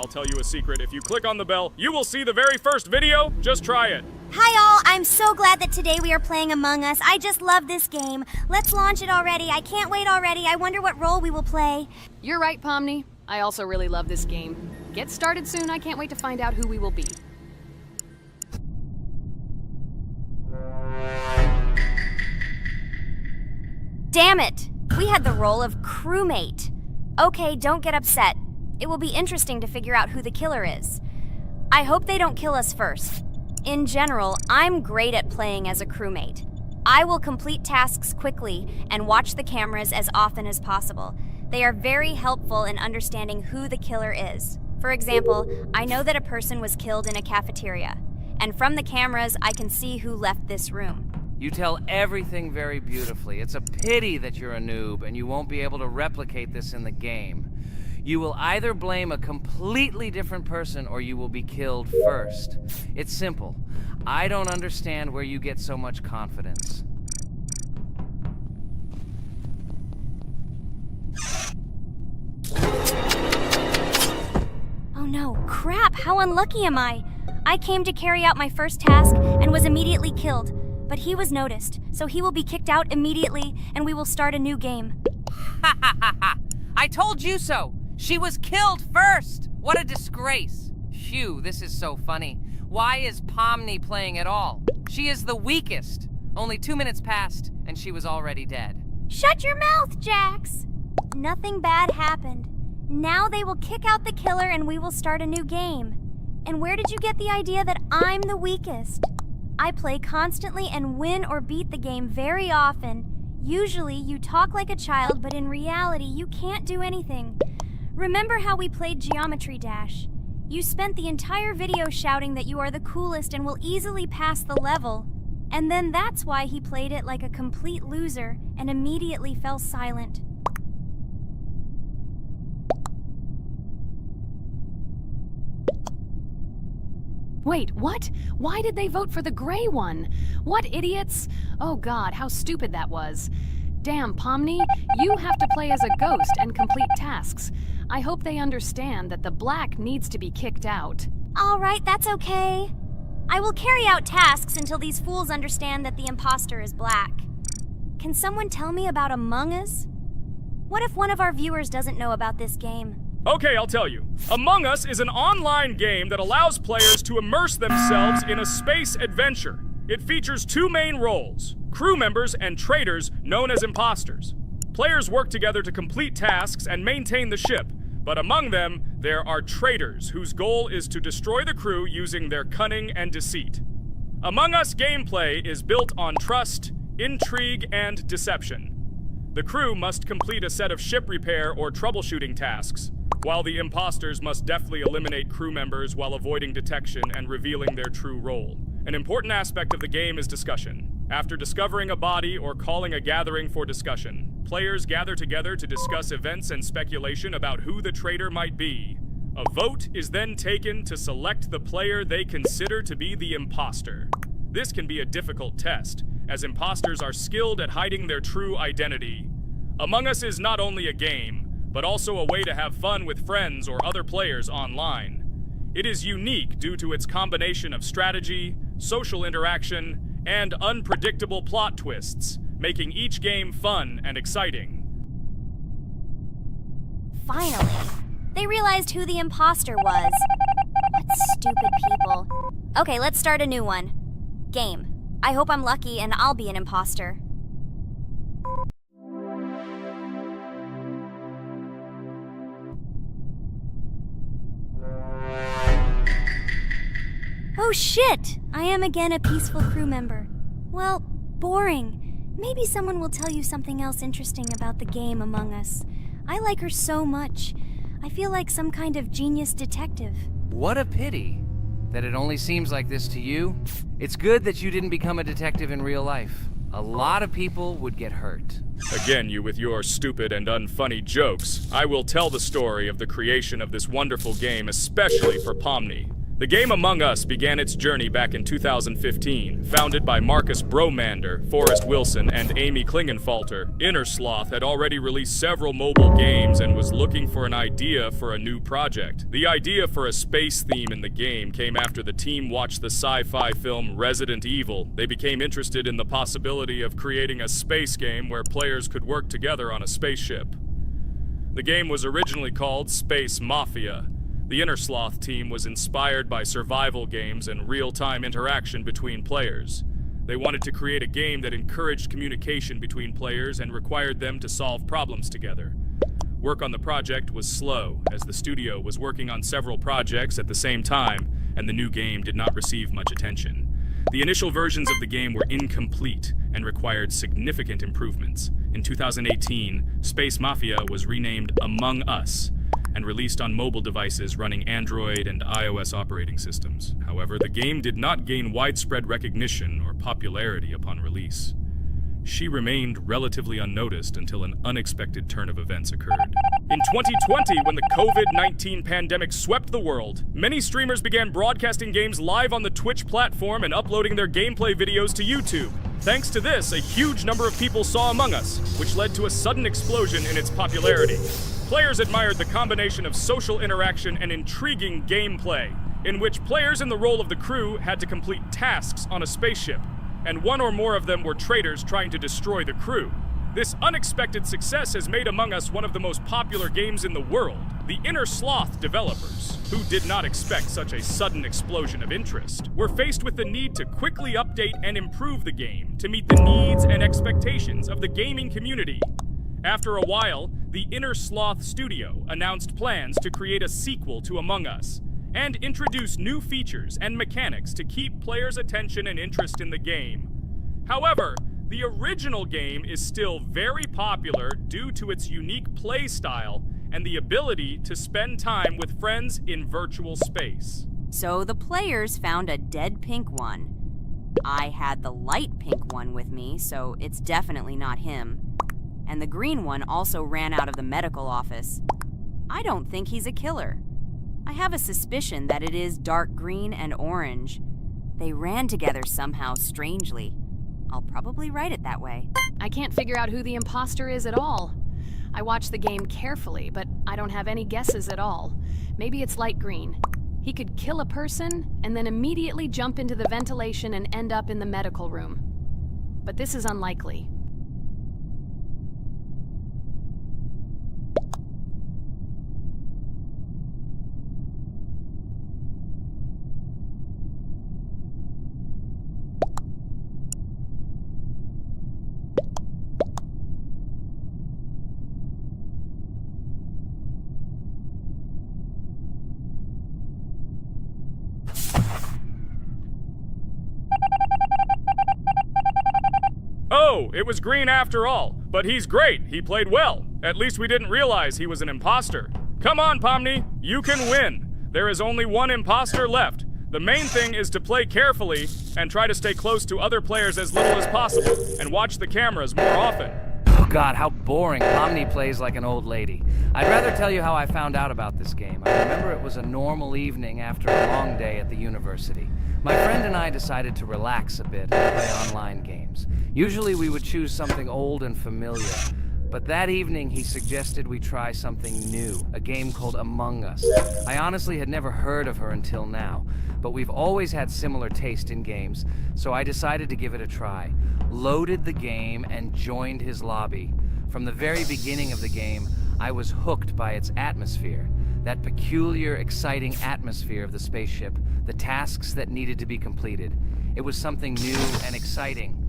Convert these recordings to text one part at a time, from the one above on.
I'll tell you a secret. If you click on the bell, you will see the very first video. Just try it. Hi all, I'm so glad that today we are playing Among Us. I just love this game. Let's launch it already. I can't wait already. I wonder what role we will play. You're right, Pomni. I also really love this game. Get started soon. I can't wait to find out who we will be. Damn it! We had the role of crewmate. Okay, don't get upset. It will be interesting to figure out who the killer is. I hope they don't kill us first. In general, I'm great at playing as a crewmate. I will complete tasks quickly and watch the cameras as often as possible. They are very helpful in understanding who the killer is. For example, I know that a person was killed in a cafeteria, and from the cameras, I can see who left this room. You tell everything very beautifully. It's a pity that you're a noob and you won't be able to replicate this in the game. You will either blame a completely different person or you will be killed first. It's simple. I don't understand where you get so much confidence. Oh no, crap, how unlucky am I? I came to carry out my first task and was immediately killed. But he was noticed, so he will be kicked out immediately, and we will start a new game. Ha ha ha ha! I told you so! She was killed first! What a disgrace! Phew, this is so funny. Why is Pomni playing at all? She is the weakest. Only 2 minutes passed, and she was already dead. Shut your mouth, Jax! Nothing bad happened. Now they will kick out the killer and we will start a new game. And where did you get the idea that I'm the weakest? I play constantly and win or beat the game very often. Usually, you talk like a child, but in reality, you can't do anything. Remember how we played Geometry Dash? You spent the entire video shouting that you are the coolest and will easily pass the level. And then that's why he played it like a complete loser and immediately fell silent. Wait, what? Why did they vote for the gray one? What idiots? Oh god, how stupid that was. Damn, Pomni, you have to play as a ghost and complete tasks. I hope they understand that the black needs to be kicked out. All right, that's okay. I will carry out tasks until these fools understand that the imposter is black. Can someone tell me about Among Us? What if one of our viewers doesn't know about this game? Okay, I'll tell you. Among Us is an online game that allows players to immerse themselves in a space adventure. It features 2 main roles, crew members and traitors known as imposters. Players work together to complete tasks and maintain the ship, but among them, there are traitors whose goal is to destroy the crew using their cunning and deceit. Among Us gameplay is built on trust, intrigue, and deception. The crew must complete a set of ship repair or troubleshooting tasks, while the imposters must deftly eliminate crew members while avoiding detection and revealing their true role. An important aspect of the game is discussion. After discovering a body or calling a gathering for discussion, players gather together to discuss events and speculation about who the traitor might be. A vote is then taken to select the player they consider to be the imposter. This can be a difficult test, as imposters are skilled at hiding their true identity. Among Us is not only a game, but also a way to have fun with friends or other players online. It is unique due to its combination of strategy, social interaction, and unpredictable plot twists, making each game fun and exciting. Finally, they realized who the imposter was. What stupid people. Okay, let's start a new one. Game. I hope I'm lucky and I'll be an imposter. Oh shit! I am again a peaceful crew member. Well, boring. Maybe someone will tell you something else interesting about the game Among Us. I like her so much. I feel like some kind of genius detective. What a pity that it only seems like this to you. It's good that you didn't become a detective in real life. A lot of people would get hurt. Again, you with your stupid and unfunny jokes. I will tell the story of the creation of this wonderful game, especially for Pomni. The game Among Us began its journey back in 2015. Founded by Marcus Bromander, Forrest Wilson, and Amy Klingenfalter, Innersloth had already released several mobile games and was looking for an idea for a new project. The idea for a space theme in the game came after the team watched the sci-fi film Resident Evil. They became interested in the possibility of creating a space game where players could work together on a spaceship. The game was originally called Space Mafia. The Innersloth team was inspired by survival games and real-time interaction between players. They wanted to create a game that encouraged communication between players and required them to solve problems together. Work on the project was slow, as the studio was working on several projects at the same time, and the new game did not receive much attention. The initial versions of the game were incomplete and required significant improvements. In 2018, Space Mafia was renamed Among Us and released on mobile devices running Android and iOS operating systems. However, the game did not gain widespread recognition or popularity upon release. She remained relatively unnoticed until an unexpected turn of events occurred. In 2020, when the COVID-19 pandemic swept the world, many streamers began broadcasting games live on the Twitch platform and uploading their gameplay videos to YouTube. Thanks to this, a huge number of people saw Among Us, which led to a sudden explosion in its popularity. Players admired the combination of social interaction and intriguing gameplay, in which players in the role of the crew had to complete tasks on a spaceship, and one or more of them were traitors trying to destroy the crew. This unexpected success has made Among Us one of the most popular games in the world. The Innersloth developers, who did not expect such a sudden explosion of interest, were faced with the need to quickly update and improve the game to meet the needs and expectations of the gaming community. After a while, the Innersloth studio announced plans to create a sequel to Among Us and introduce new features and mechanics to keep players' attention and interest in the game. However, the original game is still very popular due to its unique play style and the ability to spend time with friends in virtual space. So the players found a dead pink one. I had the light pink one with me, so it's definitely not him. And the green one also ran out of the medical office. I don't think he's a killer. I have a suspicion that it is dark green and orange. They ran together somehow strangely. I'll probably write it that way. I can't figure out who the imposter is at all. I watched the game carefully, but I don't have any guesses at all. Maybe it's light green. He could kill a person and then immediately jump into the ventilation and end up in the medical room. But this is unlikely. Oh, it was green after all. But he's great. He played well. At least we didn't realize he was an imposter. Come on, Pomni. You can win. There is only one imposter left. The main thing is to play carefully and try to stay close to other players as little as possible and watch the cameras more often. Oh God, how boring. Pomni plays like an old lady. I'd rather tell you how I found out about this game. I remember it was a normal evening after a long day at the university. My friend and I decided to relax a bit and play online games. Usually we would choose something old and familiar, but that evening he suggested we try something new, a game called Among Us. I honestly had never heard of her until now, but we've always had similar taste in games, so I decided to give it a try. Loaded the game and joined his lobby. From the very beginning of the game, I was hooked by its atmosphere. That peculiar, exciting atmosphere of the spaceship, the tasks that needed to be completed. It was something new and exciting.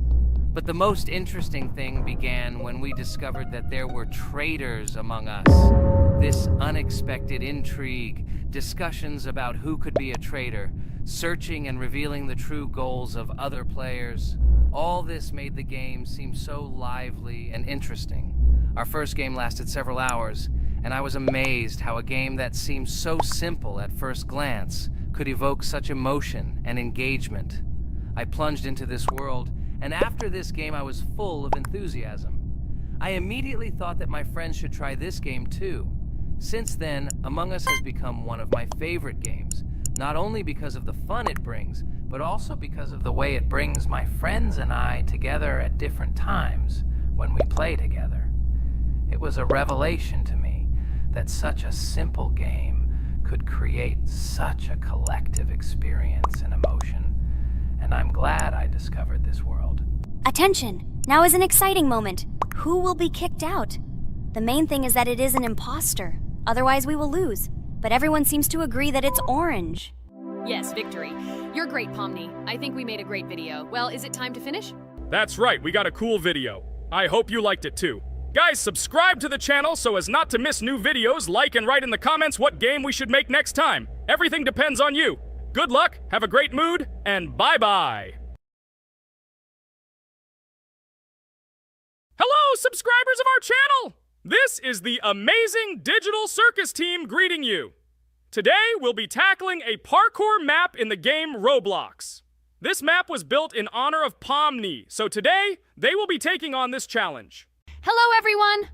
But the most interesting thing began when we discovered that there were traitors among us. This unexpected intrigue, discussions about who could be a traitor, searching and revealing the true goals of other players. All this made the game seem so lively and interesting. Our first game lasted several hours, and I was amazed how a game that seemed so simple at first glance could evoke such emotion and engagement. I plunged into this world, and after this game I was full of enthusiasm. I immediately thought that my friends should try this game too. Since then, Among Us has become one of my favorite games, Not only because of the fun it brings, but also because of the way it brings my friends and I together at different times when we play together. It was a revelation to me that such a simple game could create such a collective experience and emotion, and I'm glad I discovered this world. Attention! Now is an exciting moment. Who will be kicked out? The main thing is that it is an imposter. Otherwise, we will lose. But everyone seems to agree that it's orange. Yes, victory. You're great, Pomni. I think we made a great video. Well, is it time to finish? That's right, we got a cool video. I hope you liked it too. Guys, subscribe to the channel so as not to miss new videos, like and write in the comments what game we should make next time. Everything depends on you. Good luck, have a great mood, and bye-bye. Hello, subscribers of our channel! This is the amazing Digital Circus team greeting you. Today, we'll be tackling a parkour map in the game Roblox. This map was built in honor of Pomni, so today, they will be taking on this challenge. Hello, everyone!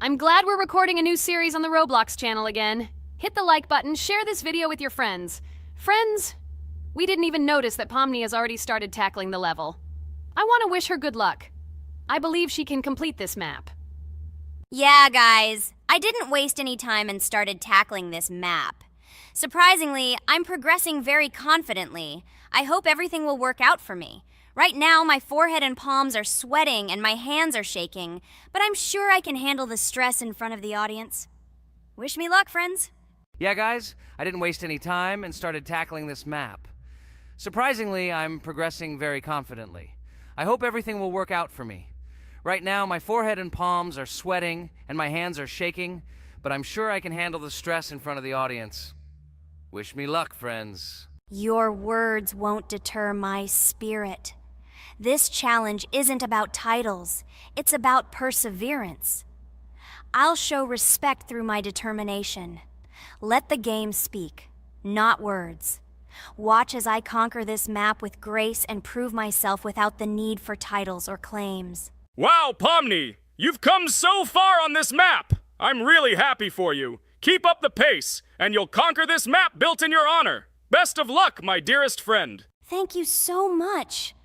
I'm glad we're recording a new series on the Roblox channel again. Hit the like button, share this video with your friends. Friends, we didn't even notice that Pomni has already started tackling the level. I want to wish her good luck. I believe she can complete this map. Yeah, guys. I didn't waste any time and started tackling this map. Surprisingly, I'm progressing very confidently. I hope everything will work out for me. Right now, my forehead and palms are sweating and my hands are shaking, but I'm sure I can handle the stress in front of the audience. Wish me luck, friends. Yeah, guys, I didn't waste any time and started tackling this map. Surprisingly, I'm progressing very confidently. I hope everything will work out for me. Right now, my forehead and palms are sweating and my hands are shaking, but I'm sure I can handle the stress in front of the audience. Wish me luck, friends. Your words won't deter my spirit. This challenge isn't about titles. It's about perseverance. I'll show respect through my determination. Let the game speak, not words. Watch as I conquer this map with grace and prove myself without the need for titles or claims. Wow, Pomni! You've come so far on this map! I'm really happy for you. Keep up the pace, and you'll conquer this map built in your honor. Best of luck, my dearest friend. Thank you so much.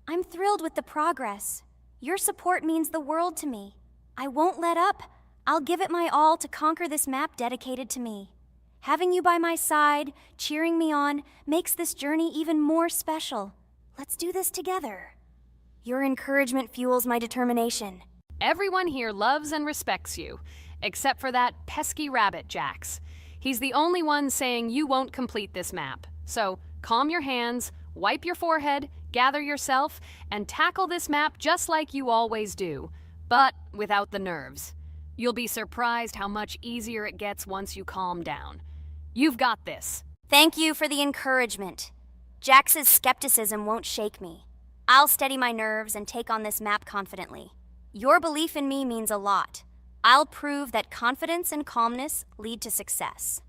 I'm thrilled with the progress. Your support means the world to me. I won't let up. I'll give it my all to conquer this map dedicated to me. Having you by my side, cheering me on, makes this journey even more special. Let's do this together. Your encouragement fuels my determination. Everyone here loves and respects you, except for that pesky rabbit, Jax. He's the only one saying you won't complete this map. So, calm your hands, wipe your forehead, gather yourself, and tackle this map just like you always do, but without the nerves. You'll be surprised how much easier it gets once you calm down. You've got this. Thank you for the encouragement. Jax's skepticism won't shake me. I'll steady my nerves and take on this map confidently. Your belief in me means a lot. I'll prove that confidence and calmness lead to success.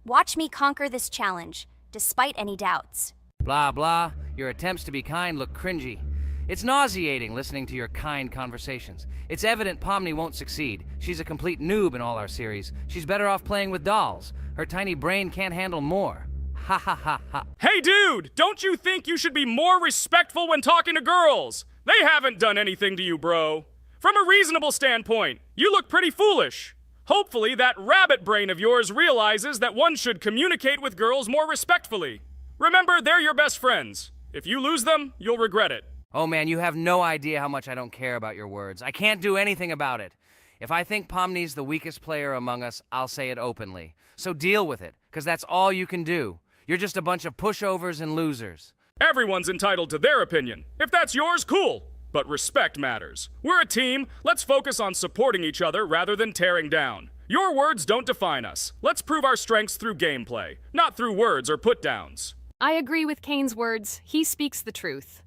Watch me conquer this challenge, despite any doubts. Blah, blah. Your attempts to be kind look cringy. It's nauseating listening to your kind conversations. It's evident Pomni won't succeed. She's a complete noob in all our series. She's better off playing with dolls. Her tiny brain can't handle more. Ha ha ha ha. Hey dude, don't you think you should be more respectful when talking to girls? They haven't done anything to you, bro. From a reasonable standpoint, you look pretty foolish. Hopefully that rabbit brain of yours realizes that one should communicate with girls more respectfully. Remember, they're your best friends. If you lose them, you'll regret it. Oh man, you have no idea how much I don't care about your words. I can't do anything about it. If I think Pomni's the weakest player among us, I'll say it openly. So deal with it, because that's all you can do. You're just a bunch of pushovers and losers. Everyone's entitled to their opinion. If that's yours, cool. But respect matters. We're a team. Let's focus on supporting each other rather than tearing down. Your words don't define us. Let's prove our strengths through gameplay, not through words or put-downs. I agree with Kane's words. He speaks the truth.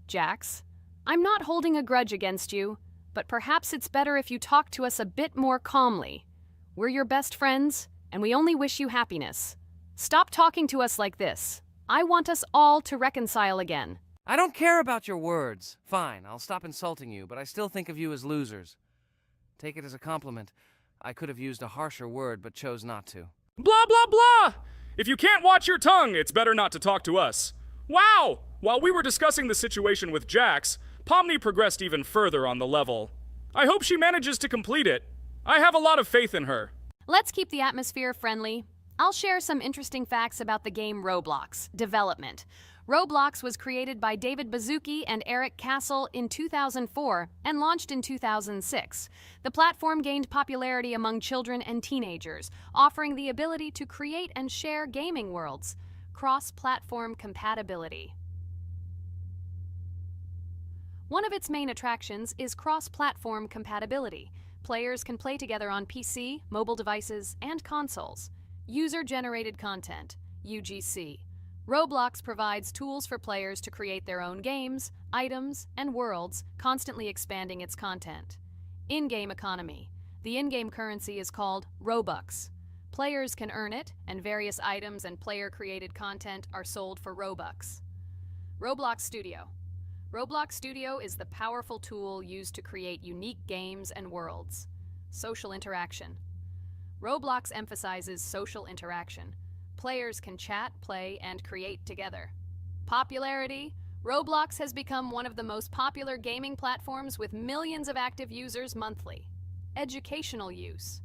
Jax, I'm not holding a grudge against you, but perhaps it's better if you talk to us a bit more calmly. We're your best friends, and we only wish you happiness. Stop talking to us like this. I want us all to reconcile again. I don't care about your words. Fine, I'll stop insulting you, but I still think of you as losers. Take it as a compliment. I could have used a harsher word, but chose not to. Blah, blah, blah! If you can't watch your tongue, it's better not to talk to us. Wow! While we were discussing the situation with Jax, Pomni progressed even further on the level. I hope she manages to complete it. I have a lot of faith in her. Let's keep the atmosphere friendly. I'll share some interesting facts about the game Roblox. Development. Roblox was created by David Baszucki and Eric Castle in 2004 and launched in 2006. The platform gained popularity among children and teenagers, offering the ability to create and share gaming worlds. Cross-platform compatibility. One of its main attractions is cross-platform compatibility. Players can play together on PC, mobile devices, and consoles. User-generated content, UGC. Roblox provides tools for players to create their own games, items, and worlds, constantly expanding its content. In-game economy. The in-game currency is called Robux. Players can earn it, and various items and player-created content are sold for Robux. Roblox Studio. Roblox Studio is the powerful tool used to create unique games and worlds. Social interaction. Roblox emphasizes social interaction. Players can chat, play, and create together. Popularity. Roblox has become one of the most popular gaming platforms with millions of active users monthly. Educational use.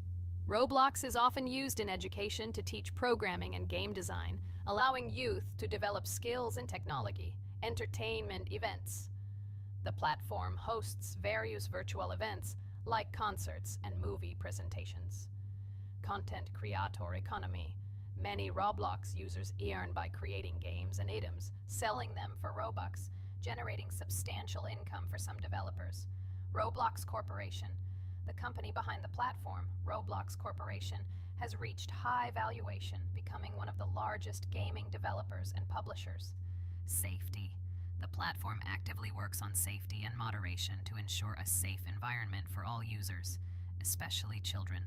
Roblox is often used in education to teach programming and game design, allowing youth to develop skills in technology. Entertainment events. The platform hosts various virtual events like concerts and movie presentations. Content creator economy. Many Roblox users earn by creating games and items, selling them for Robux, generating substantial income for some developers. Roblox Corporation. The company behind the platform, Roblox Corporation, has reached high valuation, becoming one of the largest gaming developers and publishers. Safety. The platform actively works on safety and moderation to ensure a safe environment for all users, especially children.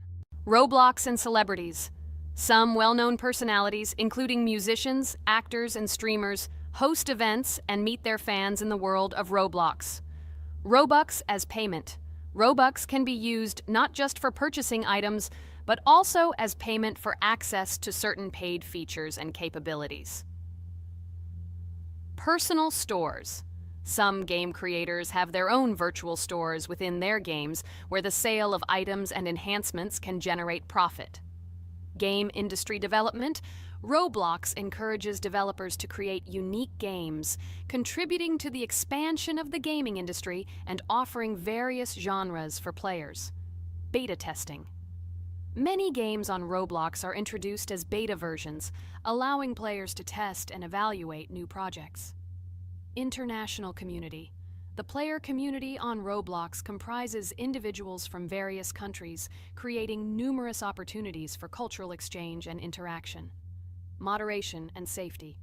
Roblox and celebrities. Some well-known personalities, including musicians, actors, and streamers, host events and meet their fans in the world of Roblox. Robux as payment. Robux can be used not just for purchasing items, but also as payment for access to certain paid features and capabilities. Personal stores. Some game creators have their own virtual stores within their games where the sale of items and enhancements can generate profit. Game industry development. Roblox encourages developers to create unique games, contributing to the expansion of the gaming industry and offering various genres for players. Beta testing. Many games on Roblox are introduced as beta versions, allowing players to test and evaluate new projects. International community. The player community on Roblox comprises individuals from various countries, creating numerous opportunities for cultural exchange and interaction. Moderation and safety.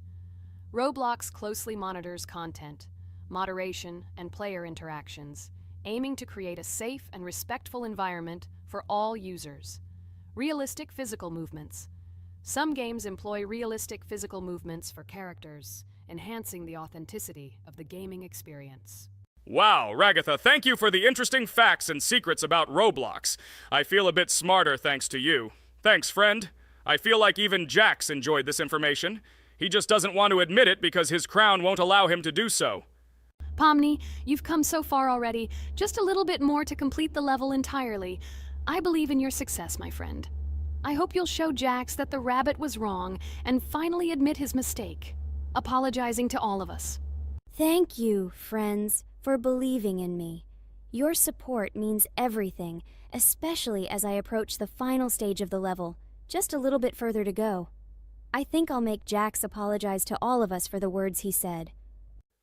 Roblox closely monitors content, moderation, and player interactions, aiming to create a safe and respectful environment for all users. Realistic physical movements. Some games employ realistic physical movements for characters, enhancing the authenticity of the gaming experience. Wow, Ragatha, thank you for the interesting facts and secrets about Roblox. I feel a bit smarter thanks to you. Thanks, friend. I feel like even Jax enjoyed this information. He just doesn't want to admit it because his crown won't allow him to do so. Pomni, you've come so far already. Just a little bit more to complete the level entirely. I believe in your success, my friend. I hope you'll show Jax that the rabbit was wrong and finally admit his mistake, apologizing to all of us. Thank you, friends, for believing in me. Your support means everything, especially as I approach the final stage of the level, just a little bit further to go. I think I'll make Jax apologize to all of us for the words he said.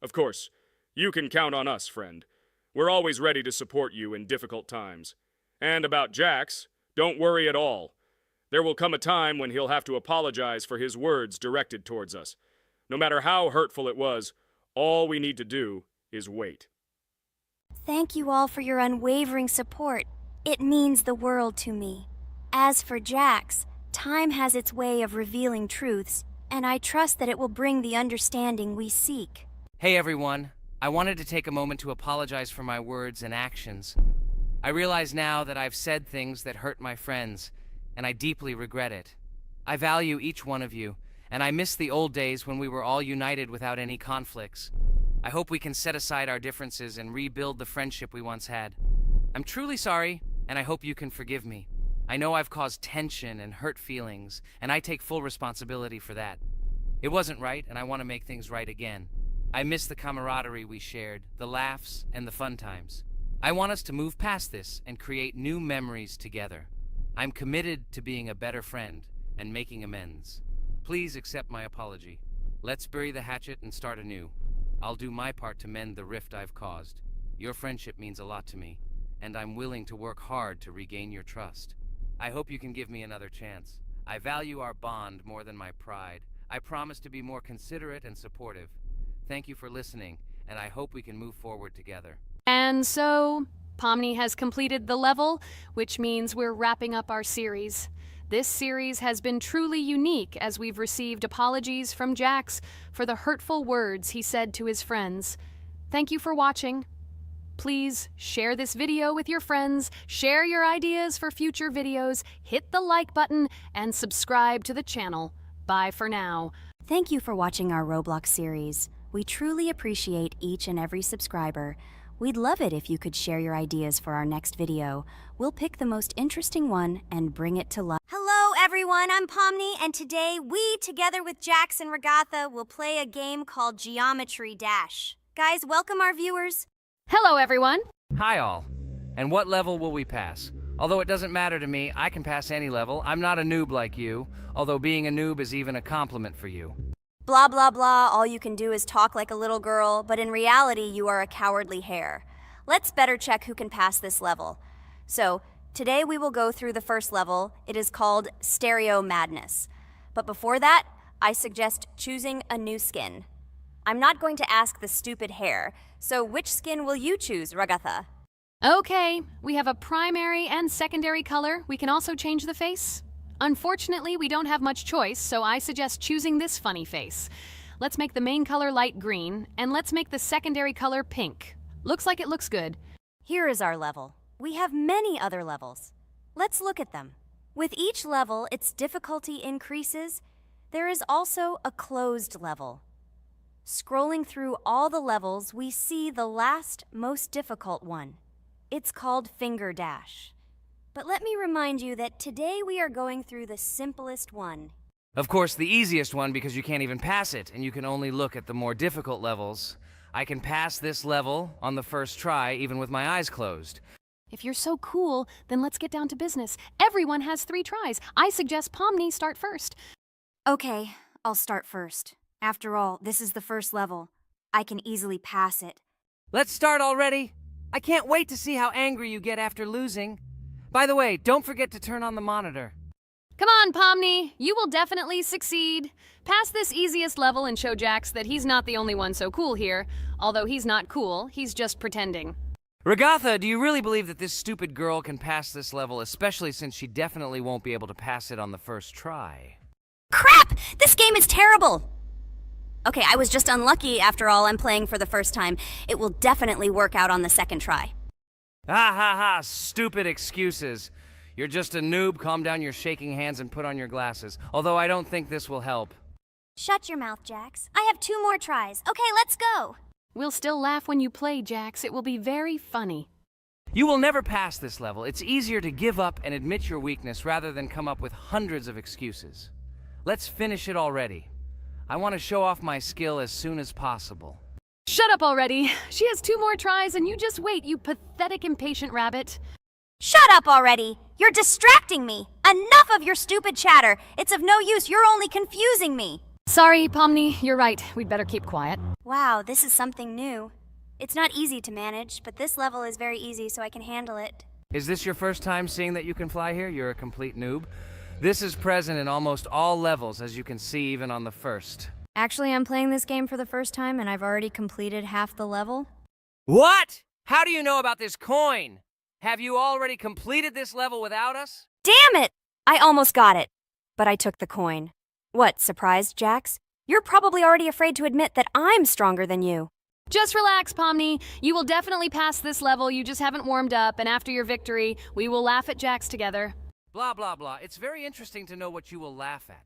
Of course. You can count on us, friend. We're always ready to support you in difficult times. And about Jax, don't worry at all. There will come a time when he'll have to apologize for his words directed towards us. No matter how hurtful it was, all we need to do is wait. Thank you all for your unwavering support. It means the world to me. As for Jax, time has its way of revealing truths, and I trust that it will bring the understanding we seek. Hey everyone, I wanted to take a moment to apologize for my words and actions. I realize now that I've said things that hurt my friends, and I deeply regret it. I value each one of you, and I miss the old days when we were all united without any conflicts. I hope we can set aside our differences and rebuild the friendship we once had. I'm truly sorry, and I hope you can forgive me. I know I've caused tension and hurt feelings, and I take full responsibility for that. It wasn't right, and I want to make things right again. I miss the camaraderie we shared, the laughs, and the fun times. I want us to move past this and create new memories together. I'm committed to being a better friend and making amends. Please accept my apology. Let's bury the hatchet and start anew. I'll do my part to mend the rift I've caused. Your friendship means a lot to me, and I'm willing to work hard to regain your trust. I hope you can give me another chance. I value our bond more than my pride. I promise to be more considerate and supportive. Thank you for listening, and I hope we can move forward together. And so, Pomni has completed the level, which means we're wrapping up our series. This series has been truly unique as we've received apologies from Jax for the hurtful words he said to his friends. Thank you for watching. Please share this video with your friends, share your ideas for future videos, hit the like button, and subscribe to the channel. Bye for now. Thank you for watching our Roblox series. We truly appreciate each and every subscriber. We'd love it if you could share your ideas for our next video. We'll pick the most interesting one and bring it to life. Hello everyone, I'm Pomni, and today we, together with Jax and Regatha, will play a game called Geometry Dash. Guys, welcome our viewers. Hello, everyone. Hi all. And what level will we pass? Although it doesn't matter to me, I can pass any level. I'm not a noob like you, although being a noob is even a compliment for you. Blah blah blah, all you can do is talk like a little girl, but in reality you are a cowardly hare. Let's better check who can pass this level. So, today we will go through the first level. It is called Stereo Madness. But before that, I suggest choosing a new skin. I'm not going to ask the stupid hare, so which skin will you choose, Regatha? Okay, we have a primary and secondary color. We can also change the face. Unfortunately, we don't have much choice, so I suggest choosing this funny face. Let's make the main color light green, and let's make the secondary color pink. Looks like it looks good. Here is our level. We have many other levels. Let's look at them. With each level, its difficulty increases. There is also a closed level. Scrolling through all the levels, we see the last, most difficult one. It's called Finger Dash. But let me remind you that today we are going through the simplest one. Of course, the easiest one because you can't even pass it, and you can only look at the more difficult levels. I can pass this level on the first try, even with my eyes closed. If you're so cool, then let's get down to business. Everyone has 3 tries. I suggest Pomni start first. Okay, I'll start first. After all, this is the first level. I can easily pass it. Let's start already. I can't wait to see how angry you get after losing. By the way, don't forget to turn on the monitor. Come on, Pomni. You will definitely succeed. Pass this easiest level and show Jax that he's not the only one so cool here. Although he's not cool, he's just pretending. Regatha, do you really believe that this stupid girl can pass this level, especially since she definitely won't be able to pass it on the first try? Crap! This game is terrible! Okay, I was just unlucky. After all, I'm playing for the first time. It will definitely work out on the second try. Ha ha ha, stupid excuses. You're just a noob, calm down your shaking hands and put on your glasses. Although I don't think this will help. Shut your mouth, Jax. I have 2 more tries. Okay, let's go! We'll still laugh when you play, Jax. It will be very funny. You will never pass this level. It's easier to give up and admit your weakness rather than come up with hundreds of excuses. Let's finish it already. I want to show off my skill as soon as possible. Shut up already. She has 2 more tries and you just wait, you pathetic impatient rabbit. Shut up already! You're distracting me! Enough of your stupid chatter! It's of no use, you're only confusing me! Sorry, Pomni, you're right. We'd better keep quiet. Wow, this is something new. It's not easy to manage, but this level is very easy, so I can handle it. Is this your first time seeing that you can fly here? You're a complete noob. This is present in almost all levels, as you can see even on the first. Actually, I'm playing this game for the first time, and I've already completed half the level. What? How do you know about this coin? Have you already completed this level without us? Damn it! I almost got it, but I took the coin. What, surprised, Jax? You're probably already afraid to admit that I'm stronger than you. Just relax, Pomni. You will definitely pass this level, you just haven't warmed up, and after your victory, we will laugh at Jax together. Blah, blah, blah. It's very interesting to know what you will laugh at.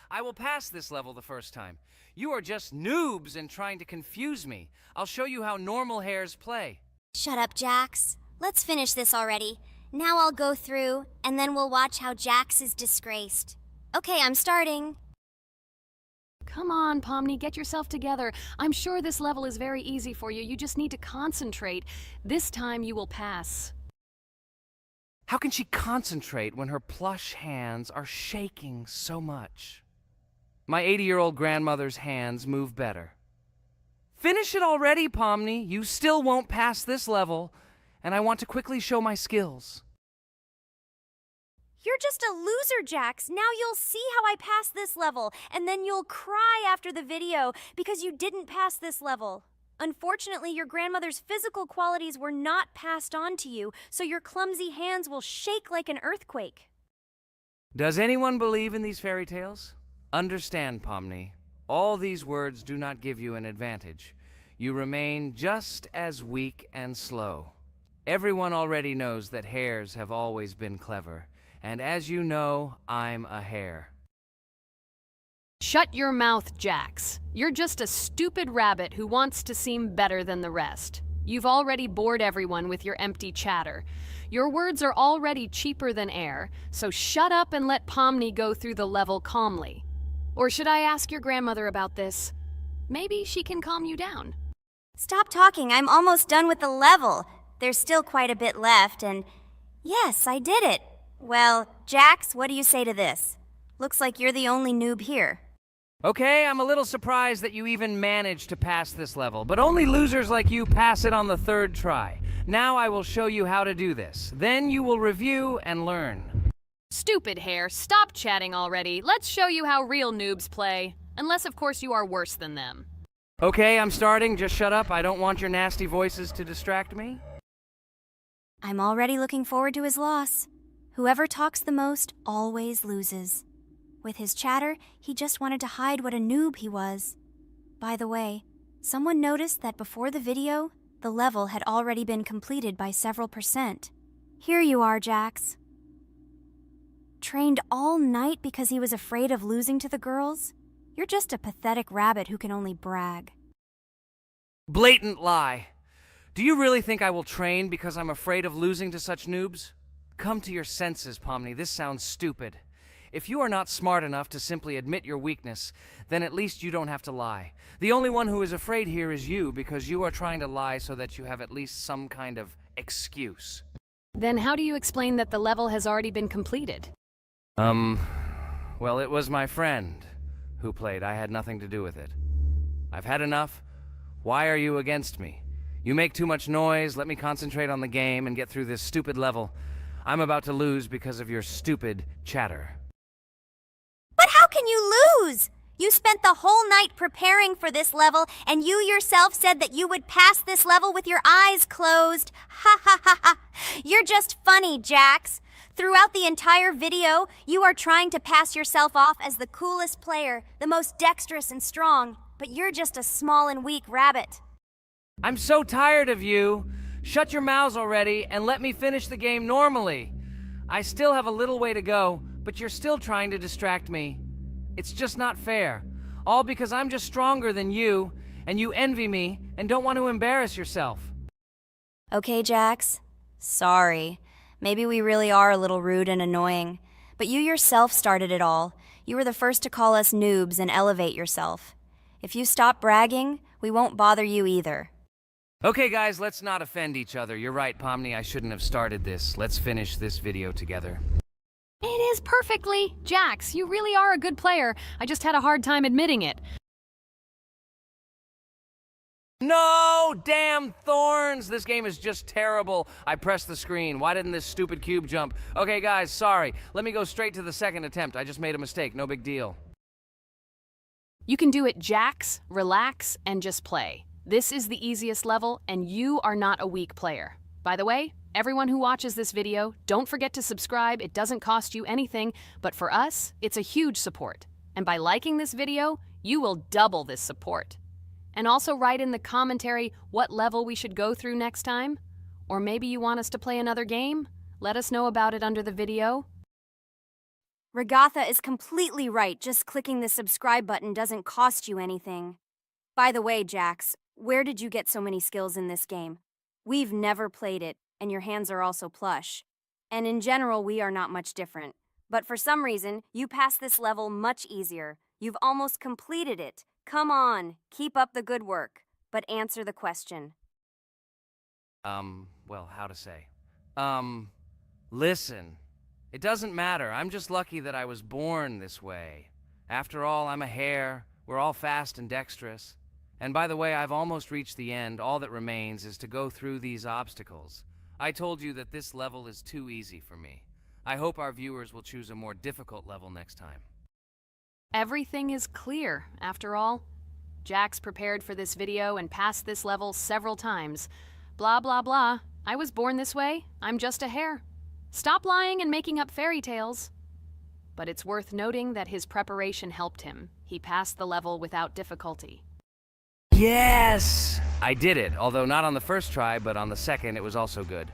I will pass this level the first time. You are just noobs and trying to confuse me. I'll show you how normal hares play. Shut up, Jax. Let's finish this already. Now I'll go through, and then we'll watch how Jax is disgraced. Okay, I'm starting. Come on, Pomni, get yourself together. I'm sure this level is very easy for you. You just need to concentrate. This time you will pass. How can she concentrate when her plush hands are shaking so much? My 80-year-old grandmother's hands move better. Finish it already, Pomni. You still won't pass this level, and I want to quickly show my skills. You're just a loser, Jax. Now you'll see how I pass this level, and then you'll cry after the video because you didn't pass this level. Unfortunately, your grandmother's physical qualities were not passed on to you, so your clumsy hands will shake like an earthquake. Does anyone believe in these fairy tales? Understand, Pomni. All these words do not give you an advantage. You remain just as weak and slow. Everyone already knows that hares have always been clever. And as you know, I'm a hare. Shut your mouth, Jax. You're just a stupid rabbit who wants to seem better than the rest. You've already bored everyone with your empty chatter. Your words are already cheaper than air, so shut up and let Pomni go through the level calmly. Or should I ask your grandmother about this? Maybe she can calm you down. Stop talking. I'm almost done with the level. There's still quite a bit left, and yes, I did it. Well, Jax, what do you say to this? Looks like you're the only noob here. Okay, I'm a little surprised that you even managed to pass this level, but only losers like you pass it on the third try. Now I will show you how to do this. Then you will review and learn. Stupid hare, stop chatting already. Let's show you how real noobs play. Unless, of course, you are worse than them. Okay, I'm starting. Just shut up. I don't want your nasty voices to distract me. I'm already looking forward to his loss. Whoever talks the most always loses. With his chatter, he just wanted to hide what a noob he was. By the way, someone noticed that before the video, the level had already been completed by several %. Here you are, Jax. Trained all night because he was afraid of losing to the girls? You're just a pathetic rabbit who can only brag. Blatant lie. Do you really think I will train because I'm afraid of losing to such noobs? Come to your senses, Pomni. This sounds stupid. If you are not smart enough to simply admit your weakness, then at least you don't have to lie. The only one who is afraid here is you, because you are trying to lie so that you have at least some kind of excuse. Then how do you explain that the level has already been completed? Well, it was my friend who played. I had nothing to do with it. I've had enough. Why are you against me? You make too much noise. Let me concentrate on the game and get through this stupid level. I'm about to lose because of your stupid chatter. But how can you lose? You spent the whole night preparing for this level, and you yourself said that you would pass this level with your eyes closed. Ha ha ha ha. You're just funny, Jax. Throughout the entire video, you are trying to pass yourself off as the coolest player, the most dexterous and strong, but you're just a small and weak rabbit. I'm so tired of you. Shut your mouths already and let me finish the game normally. I still have a little way to go, but you're still trying to distract me. It's just not fair. All because I'm just stronger than you, and you envy me and don't want to embarrass yourself. Okay, Jax. Sorry. Maybe we really are a little rude and annoying. But you yourself started it all. You were the first to call us noobs and elevate yourself. If you stop bragging, we won't bother you either. Okay, guys, let's not offend each other. You're right, Pomni, I shouldn't have started this. Let's finish this video together. It is perfectly. Jax, you really are a good player. I just had a hard time admitting it. No! Damn thorns! This game is just terrible. I pressed the screen. Why didn't this stupid cube jump? Okay, guys, sorry. Let me go straight to the second attempt. I just made a mistake. No big deal. You can do it, Jax, relax, and just play. This is the easiest level, and you are not a weak player. By the way, everyone who watches this video, don't forget to subscribe. It doesn't cost you anything, but for us, it's a huge support. And by liking this video, you will double this support. And also write in the commentary what level we should go through next time. Or maybe you want us to play another game? Let us know about it under the video. Regatha is completely right. Just clicking the subscribe button doesn't cost you anything. By the way, Jax, where did you get so many skills in this game? We've never played it, and your hands are also plush. And in general, we are not much different. But for some reason, you passed this level much easier. You've almost completed it. Come on, keep up the good work, but answer the question. Well, how to say? Listen. It doesn't matter. I'm just lucky that I was born this way. After all, I'm a hare. We're all fast and dexterous. And by the way, I've almost reached the end. All that remains is to go through these obstacles. I told you that this level is too easy for me. I hope our viewers will choose a more difficult level next time. Everything is clear, after all. Jax prepared for this video and passed this level several times. Blah, blah, blah. I was born this way. I'm just a hare. Stop lying and making up fairy tales. But it's worth noting that his preparation helped him. He passed the level without difficulty. Yes! I did it, although not on the first try, but on the second it was also good.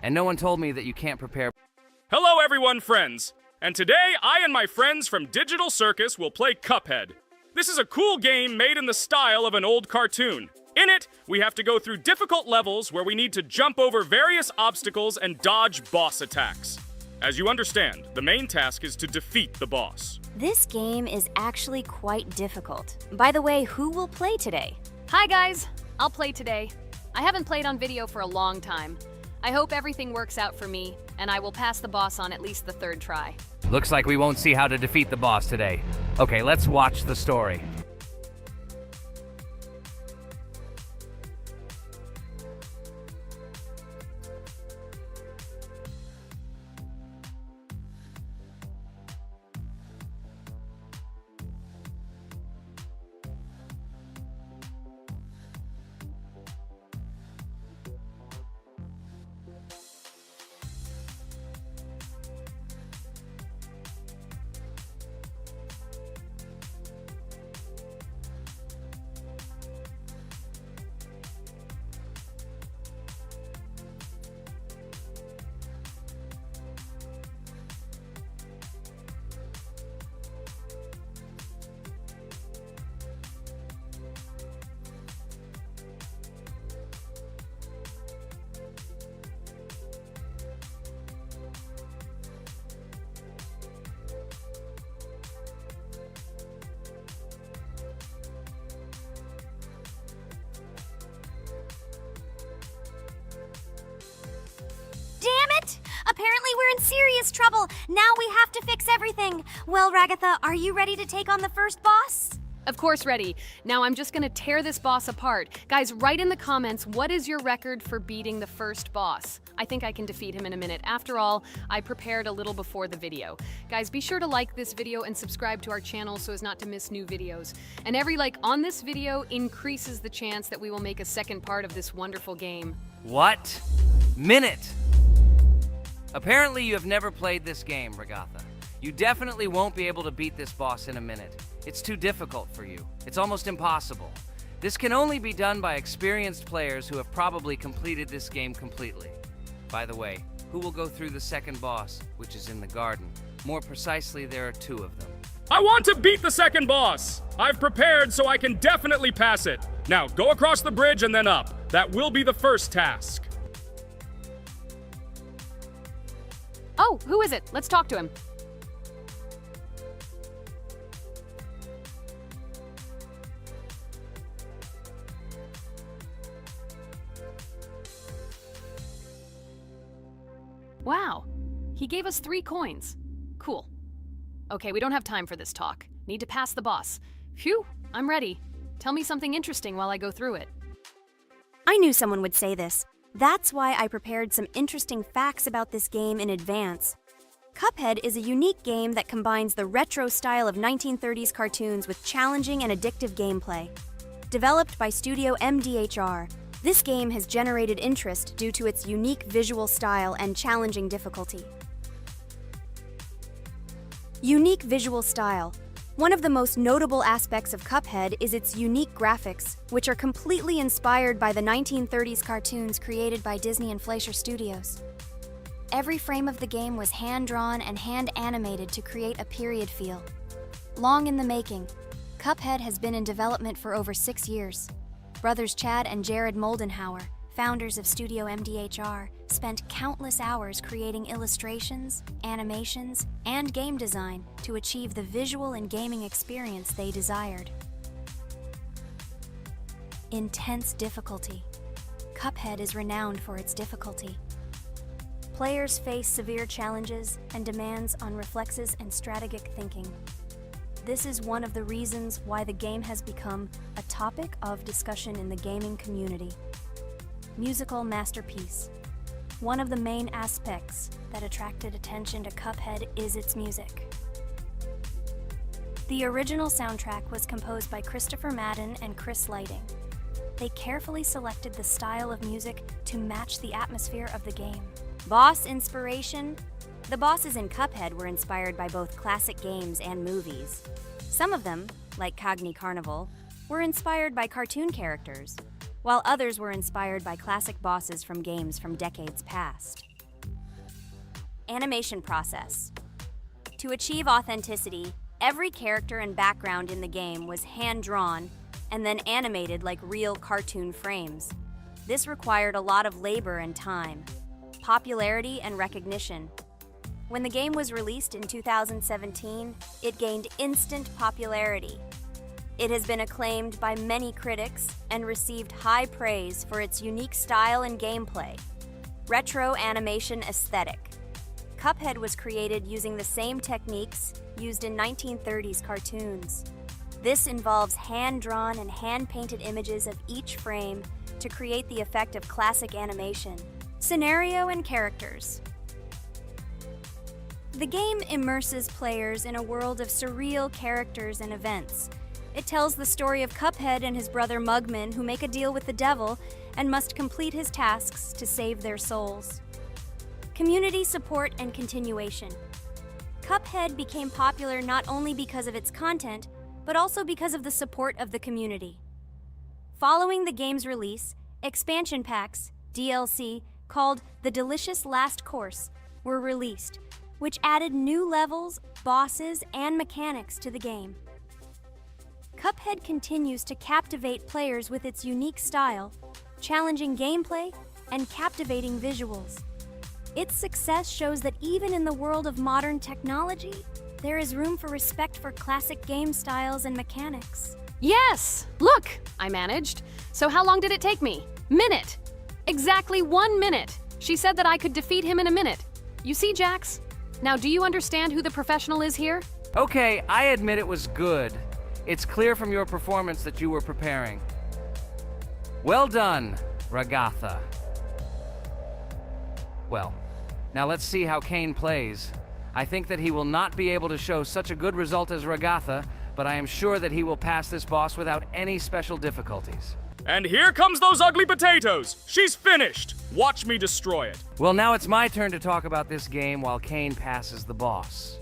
And no one told me that you can't prepare. Hello everyone, friends! And today, I and my friends from Digital Circus will play Cuphead. This is a cool game made in the style of an old cartoon. In it, we have to go through difficult levels where we need to jump over various obstacles and dodge boss attacks. As you understand, the main task is to defeat the boss. This game is actually quite difficult. By the way, who will play today? Hi guys, I'll play today. I haven't played on video for a long time. I hope everything works out for me, and I will pass the boss on at least the third try. Looks like we won't see how to defeat the boss today. Okay, let's watch the story. Apparently we're in serious trouble. Now we have to fix everything. Well, Ragatha, are you ready to take on the first boss? Of course ready. Now I'm just gonna tear this boss apart. Guys, write in the comments, what is your record for beating the first boss? I think I can defeat him in a minute. After all, I prepared a little before the video. Guys, be sure to like this video and subscribe to our channel so as not to miss new videos. And every like on this video increases the chance that we will make a second part of this wonderful game. What? Minute! Apparently you have never played this game, Regatha. You definitely won't be able to beat this boss in a minute. It's too difficult for you. It's almost impossible. This can only be done by experienced players who have probably completed this game completely. By the way, who will go through the second boss, which is in the garden? More precisely, there are two of them. I want to beat the second boss! I've prepared so I can definitely pass it. Now, go across the bridge and then up. That will be the first task. Oh, who is it? Let's talk to him. Wow, he gave us 3 coins. Cool. Okay, we don't have time for this talk. Need to pass the boss. Phew, I'm ready. Tell me something interesting while I go through it. I knew someone would say this. That's why I prepared some interesting facts about this game in advance. Cuphead is a unique game that combines the retro style of 1930s cartoons with challenging and addictive gameplay. Developed by Studio MDHR, this game has generated interest due to its unique visual style and challenging difficulty. Unique visual style. One of the most notable aspects of Cuphead is its unique graphics, which are completely inspired by the 1930s cartoons created by Disney and Fleischer Studios. every frame of the game was hand-drawn and hand-animated to create a period feel. Long in the making, Cuphead has been in development for over 6 years. Brothers Chad and Jared Moldenhauer, founders of Studio MDHR, spent countless hours creating illustrations, animations, and game design to achieve the visual and gaming experience they desired. Intense difficulty. Cuphead is renowned for its difficulty. Players face severe challenges and demands on reflexes and strategic thinking. This is one of the reasons why the game has become a topic of discussion in the gaming community. Musical masterpiece. One of the main aspects that attracted attention to Cuphead is its music. The original soundtrack was composed by Christopher Madden and Chris Lighting. They carefully selected the style of music to match the atmosphere of the game. Boss inspiration. The bosses in Cuphead were inspired by both classic games and movies. Some of them, like Cogni Carnival, were inspired by cartoon characters, while others were inspired by classic bosses from games from decades past. Animation process. To achieve authenticity, every character and background in the game was hand-drawn and then animated like real cartoon frames. This required a lot of labor and time, popularity and recognition. When the game was released in 2017, it gained instant popularity. It has been acclaimed by many critics and received high praise for its unique style and gameplay. Retro animation aesthetic. Cuphead was created using the same techniques used in 1930s cartoons. This involves hand-drawn and hand-painted images of each frame to create the effect of classic animation. Scenario and characters. The game immerses players in a world of surreal characters and events. It tells the story of Cuphead and his brother Mugman, who make a deal with the devil and must complete his tasks to save their souls. Community support and continuation. Cuphead became popular not only because of its content, but also because of the support of the community. Following the game's release, expansion packs, DLC, called The Delicious Last Course, were released, which added new levels, bosses, and mechanics to the game. Cuphead continues to captivate players with its unique style, challenging gameplay, and captivating visuals. Its success shows that even in the world of modern technology, there is room for respect for classic game styles and mechanics. Yes! Look! I managed. So how long did it take me? Minute! Exactly 1 minute! She said that I could defeat him in a minute. You see, Jax? Now, do you understand who the professional is here? Okay, I admit it was good. It's clear from your performance that you were preparing. Well done, Ragatha. Well, now let's see how Kane plays. I think that he will not be able to show such a good result as Ragatha, but I am sure that he will pass this boss without any special difficulties. And here comes those ugly potatoes! She's finished! Watch me destroy it. Well, now it's my turn to talk about this game while Kane passes the boss.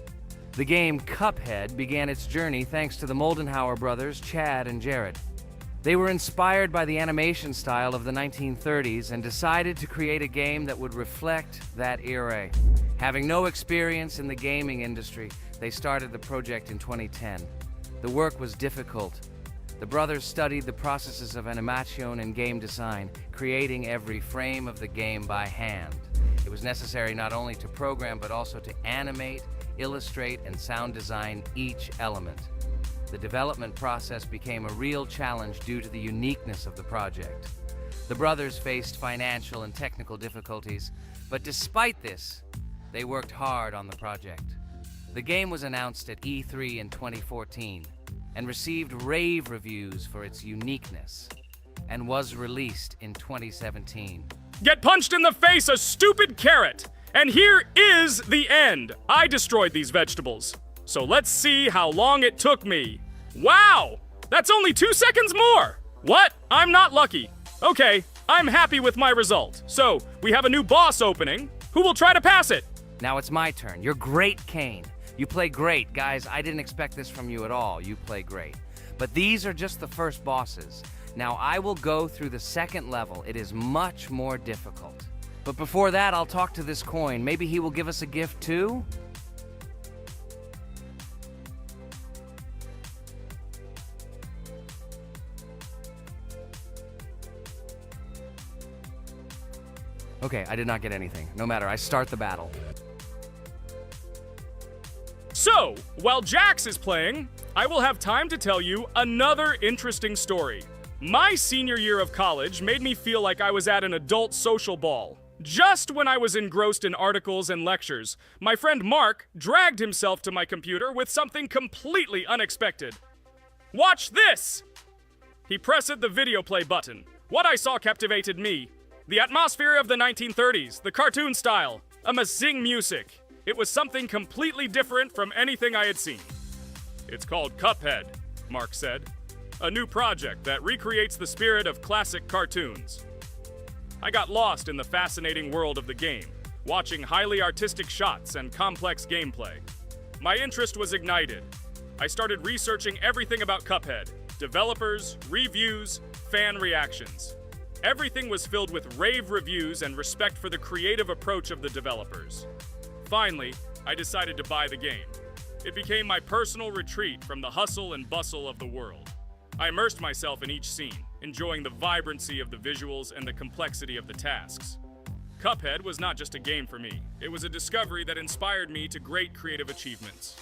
The game Cuphead began its journey thanks to the Moldenhauer brothers, Chad and Jared. They were inspired by the animation style of the 1930s and decided to create a game that would reflect that era. Having no experience in the gaming industry, they started the project in 2010. The work was difficult. The brothers studied the processes of animation and game design, creating every frame of the game by hand. It was necessary not only to program, but also to animate, illustrate, and sound design each element. The development process became a real challenge due to the uniqueness of the project. The brothers faced financial and technical difficulties, but despite this, they worked hard on the project. The game was announced at E3 in 2014 and received rave reviews for its uniqueness, and was released in 2017. Get punched in the face, a stupid carrot! And here is the end. I destroyed these vegetables. So let's see how long it took me. Wow! That's only 2 seconds more! What? I'm not lucky. Okay, I'm happy with my result. So, we have a new boss opening. Who will try to pass it? Now it's my turn. You're great, Kane. You play great. Guys, I didn't expect this from you at all. You play great. But these are just the first bosses. Now I will go through the second level. It is much more difficult. But before that, I'll talk to this coin. Maybe he will give us a gift too? Okay, I did not get anything. No matter, I start the battle. So, while Jax is playing, I will have time to tell you another interesting story. My senior year of college made me feel like I was at an adult social ball. Just when I was engrossed in articles and lectures, my friend Mark dragged himself to my computer with something completely unexpected. Watch this! He pressed the video play button. What I saw captivated me. The atmosphere of the 1930s, the cartoon style, amazing music. It was something completely different from anything I had seen. It's called Cuphead, Mark said. A new project that recreates the spirit of classic cartoons. I got lost in the fascinating world of the game, watching highly artistic shots and complex gameplay. My interest was ignited. I started researching everything about Cuphead, developers, reviews, fan reactions. Everything was filled with rave reviews and respect for the creative approach of the developers. Finally, I decided to buy the game. It became my personal retreat from the hustle and bustle of the world. I immersed myself in each scene, enjoying the vibrancy of the visuals and the complexity of the tasks. Cuphead was not just a game for me. It was a discovery that inspired me to great creative achievements.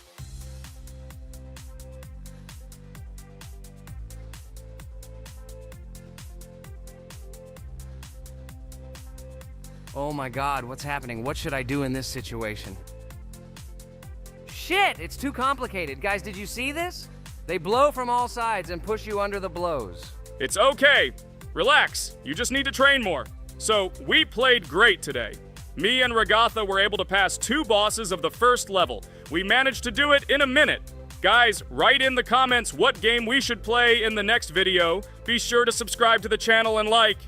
Oh my god, what's happening? What should I do in this situation? Shit, it's too complicated. Guys, did you see this? They blow from all sides and push you under the blows. It's okay. Relax. You just need to train more. So, we played great today. Me and Ragatha were able to pass 2 bosses of the first level. We managed to do it in a minute. Guys, write in the comments what game we should play in the next video. Be sure to subscribe to the channel and like.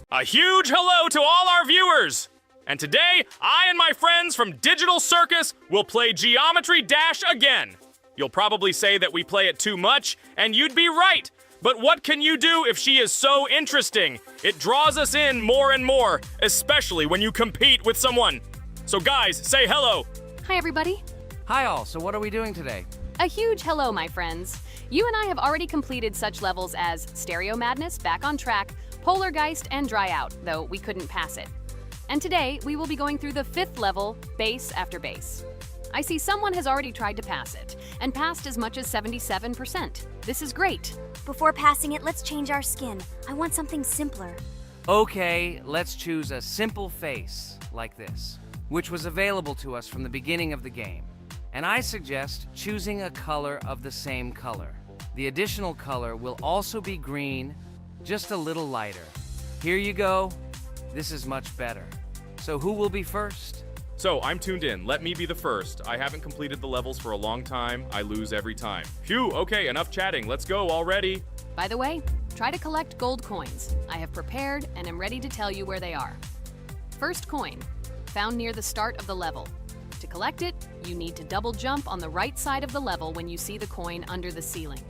A huge hello to all our viewers! And today, I and my friends from Digital Circus will play Geometry Dash again. You'll probably say that we play it too much, and you'd be right. But what can you do if she is so interesting? It draws us in more and more, especially when you compete with someone. So guys, say hello. Hi, everybody. Hi all, so what are we doing today? A huge hello, my friends. You and I have already completed such levels as Stereo Madness, Back on Track, Polargeist, and Dry Out, though we couldn't pass it. And today, we will be going through the 5th level, Base After Base. I see someone has already tried to pass it, and passed as much as 77%. This is great. Before passing it, let's change our skin. I want something simpler. Okay, let's choose a simple face, like this, which was available to us from the beginning of the game. And I suggest choosing a color of the same color. The additional color will also be green, just a little lighter. Here you go. This is much better. So who will be first? So, I'm tuned in. Let me be the first. I haven't completed the levels for a long time. I lose every time. Phew, okay, enough chatting. Let's go already. By the way, try to collect gold coins. I have prepared and am ready to tell you where they are. First coin, found near the start of the level. To collect it, you need to double jump on the right side of the level when you see the coin under the ceiling.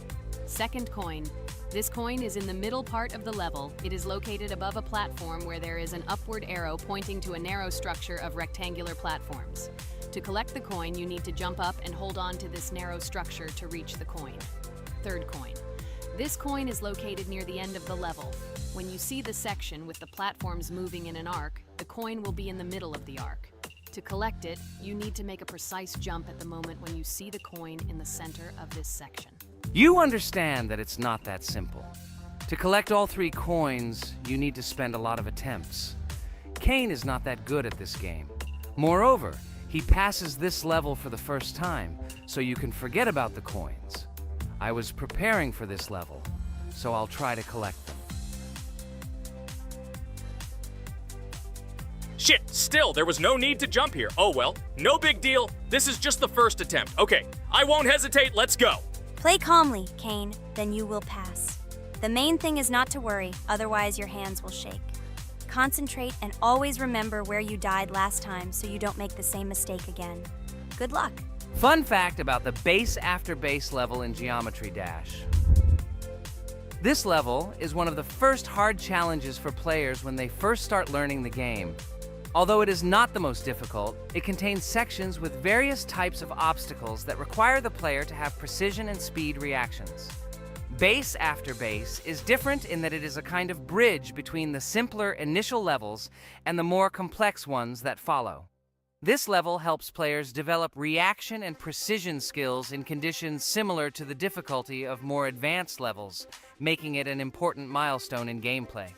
Second coin. This coin is in the middle part of the level. It is located above a platform where there is an upward arrow pointing to a narrow structure of rectangular platforms. To collect the coin, you need to jump up and hold on to this narrow structure to reach the coin. Third coin. This coin is located near the end of the level. When you see the section with the platforms moving in an arc, the coin will be in the middle of the arc. To collect it, you need to make a precise jump at the moment when you see the coin in the center of this section. You understand that it's not that simple. To collect all 3 coins, you need to spend a lot of attempts. Kane is not that good at this game. Moreover, he passes this level for the first time, so you can forget about the coins. I was preparing for this level, so I'll try to collect them. Shit, still, there was no need to jump here. Oh well, no big deal. This is just the first attempt. Okay, I won't hesitate, let's go. Play calmly, Kane, then you will pass. The main thing is not to worry, otherwise your hands will shake. Concentrate and always remember where you died last time so you don't make the same mistake again. Good luck. Fun fact about the Base After Base level in Geometry Dash. This level is one of the first hard challenges for players when they first start learning the game. Although it is not the most difficult, it contains sections with various types of obstacles that require the player to have precision and speed reactions. Base After Base is different in that it is a kind of bridge between the simpler initial levels and the more complex ones that follow. This level helps players develop reaction and precision skills in conditions similar to the difficulty of more advanced levels, making it an important milestone in gameplay.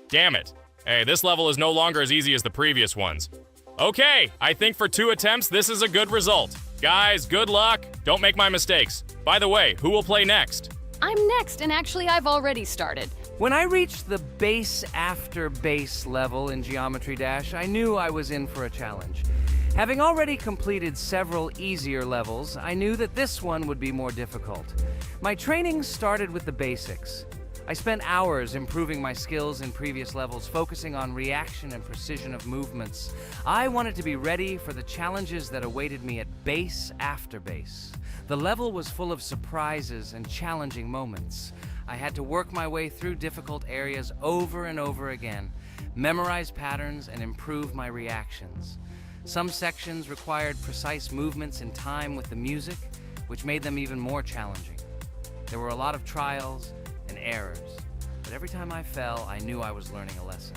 Damn it. Hey, this level is no longer as easy as the previous ones. Okay, I think for 2 attempts, this is a good result. Guys, good luck. Don't make my mistakes. By the way, who will play next? I'm next, and actually I've already started. When I reached the Base After Base level in Geometry Dash, I knew I was in for a challenge. Having already completed several easier levels, I knew that this one would be more difficult. My training started with the basics. I spent hours improving my skills in previous levels, focusing on reaction and precision of movements. I wanted to be ready for the challenges that awaited me at Base After Base. The level was full of surprises and challenging moments. I had to work my way through difficult areas over and over again, memorize patterns, and improve my reactions. Some sections required precise movements in time with the music, which made them even more challenging. There were a lot of trials and errors, but every time I fell, I knew I was learning a lesson.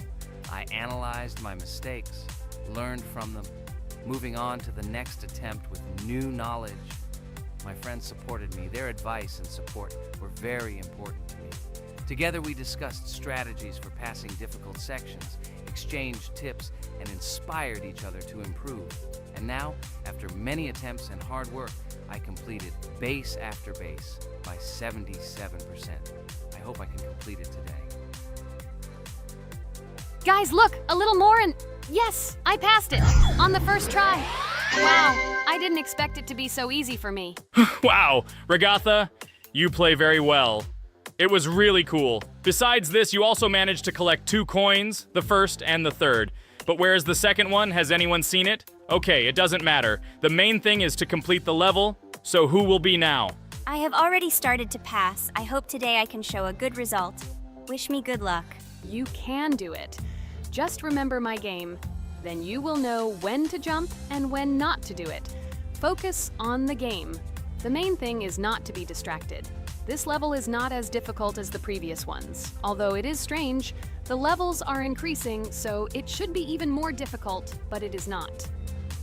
I analyzed my mistakes, learned from them, moving on to the next attempt with new knowledge. My friends supported me. Their advice and support were very important to me. Together we discussed strategies for passing difficult sections, exchanged tips, and inspired each other to improve. And now, after many attempts and hard work, I completed Base After Base by 77%. I hope I can complete it today. Guys, look, a little more and yes, I passed it on the first try. Wow, I didn't expect it to be so easy for me. Wow, Regatha, you play very well. It was really cool. Besides this, you also managed to collect 2 coins, the first and the third. But where's the second one? Has anyone seen it? Okay, it doesn't matter. The main thing is to complete the level, so who will be now? I have already started to pass. I hope today I can show a good result. Wish me good luck. You can do it. Just remember my game. Then you will know when to jump and when not to do it. Focus on the game. The main thing is not to be distracted. This level is not as difficult as the previous ones. Although it is strange, the levels are increasing, so it should be even more difficult, but it is not.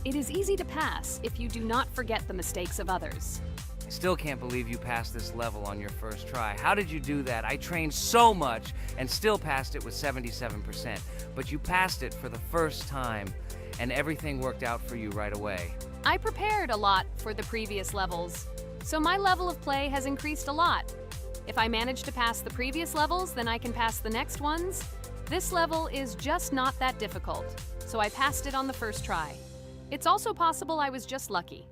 It is easy to pass if you do not forget the mistakes of others. I still can't believe you passed this level on your first try. How did you do that? I trained so much and still passed it with 77%. But you passed it for the first time, and everything worked out for you right away. I prepared a lot for the previous levels, so my level of play has increased a lot. If I manage to pass the previous levels, then I can pass the next ones. This level is just not that difficult, so I passed it on the first try. It's also possible I was just lucky.